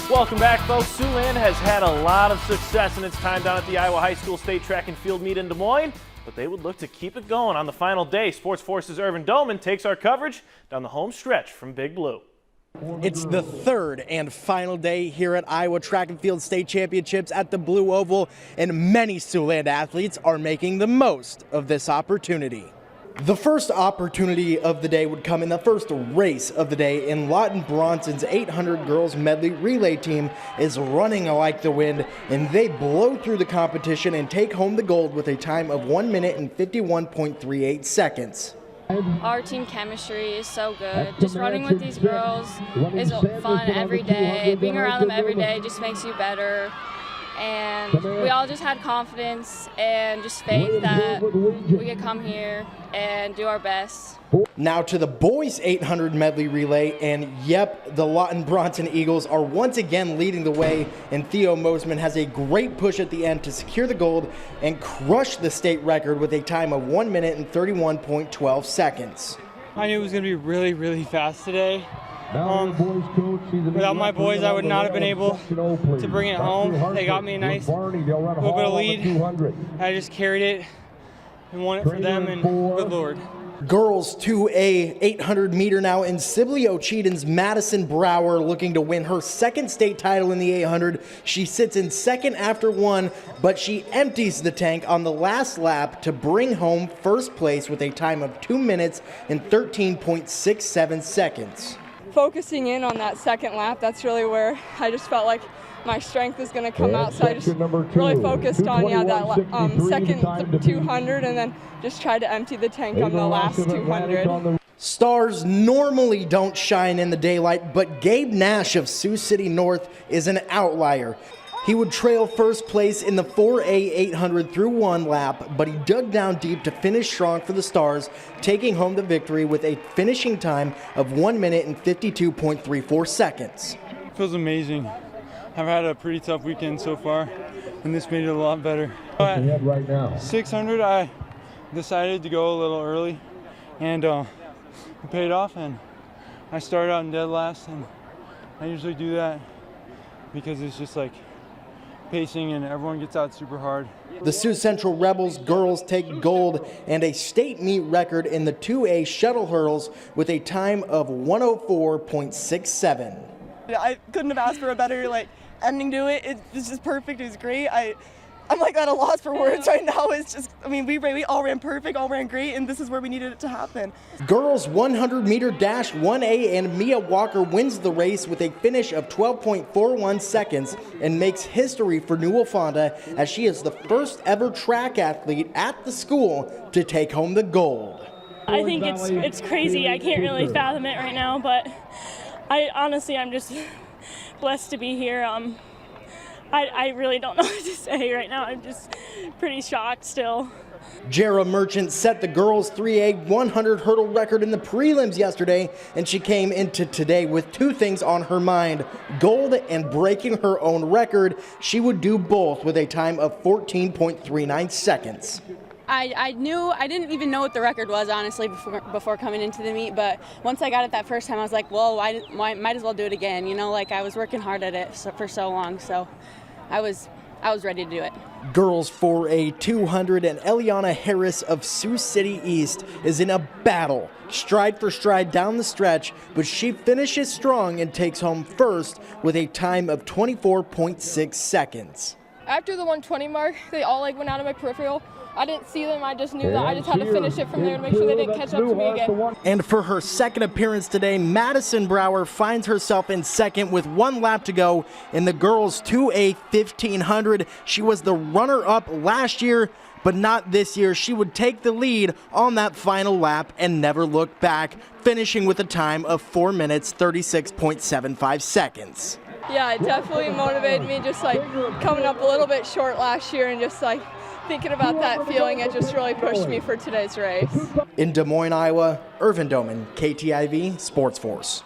Welcome back, folks. Siouxland has had a lot of success in its time down at the Iowa High School State Track and Field Meet in Des Moines, but they would look to keep it going on the final day. Sports Force's Irvin Doman takes our coverage down the home stretch from Big Blue. It's the third and final day here at Iowa Track and Field State Championships at the Blue Oval, and many Siouxland athletes are making the most of this opportunity. The first opportunity of the day would come in the first race of the day, and Lawton Bronson's 800 girls medley relay team is running like the wind, and they blow through the competition and take home the gold with a time of 1 minute and 51.38 seconds. Our team chemistry is so good. Just running with these girls is fun every day. Being around them every day just makes you better. And we all just had confidence and just faith that we could come here and do our best. Now to the boys 800 medley relay, and yep, the Lawton Bronson Eagles are once again leading the way, and Theo Mosman has a great push at the end to secure the gold and crush the state record with a time of 1 minute and 31.12 seconds. I knew it was going to be really, really fast today. Without my boys, I would not have been able to bring it home. They got me a nice little bit of lead. I just carried it and won it for them, and good Lord. Girls 2A 800 meter now, in Sibley Ocheyedan's Madison Brower looking to win her second state title in the 800. She sits in second after one, but she empties the tank on the last lap to bring home first place with a time of 2 minutes and 13.67 seconds. Focusing in on that second lap, that's really where I just felt like my strength is going to come out. So I just really focused on that second 200, and then just tried to empty the tank on the last 200. Stars normally don't shine in the daylight, but Gabe Nash of Sioux City North is an outlier. He would trail first place in the 4A 800 through one lap, but he dug down deep to finish strong for the Stars, taking home the victory with a finishing time of 1 minute and 52.34 seconds. Feels amazing. I've had a pretty tough weekend so far, and this made it a lot better. At 600, I decided to go a little early, and it paid off, and I started out in dead last, and I usually do that because it's just like pacing and everyone gets out super hard. The Sioux Central Rebels girls take gold and a state meet record in the 2A shuttle hurdles with a time of 104.67. I couldn't have asked for a better ending to it. It was just perfect. It was great. I'm at a loss for words right now. It's just, we all ran perfect, all ran great, and this is where we needed it to happen. Girls 100 meter dash 1A, and Mia Walker wins the race with a finish of 12.41 seconds and makes history for New Waufonda, as she is the first ever track athlete at the school to take home the gold. I think it's crazy. I can't really fathom it right now, but I'm just blessed to be here. I really don't know what to say right now. I'm just pretty shocked still. Jara Merchant set the girls 3A 100 hurdle record in the prelims yesterday, and she came into today with two things on her mind: gold and breaking her own record. She would do both with a time of 14.39 seconds. I didn't even know what the record was, honestly, before coming into the meet, but once I got it that first time, I was like, well, might as well do it again. I was working hard at it for so long, so I was ready to do it. Girls 4A 200, and Eliana Harris of Sioux City East is in a battle, stride for stride down the stretch, but she finishes strong and takes home first with a time of 24.6 seconds. After the 120 mark, they all went out of my peripheral. I didn't see them. I just knew that I just had to finish it from there to make sure they didn't catch up to me again. And for her second appearance today, Madison Brower finds herself in second with one lap to go in the girls 2A 1500. She was the runner-up last year, but not this year. She would take the lead on that final lap and never look back, finishing with a time of 4 minutes 36.75 seconds. Yeah, it definitely motivated me, just coming up a little bit short last year, and just thinking about that feeling, it just really pushed me for today's race. In Des Moines, Iowa, Irvin Doman, KTIV Sports Force.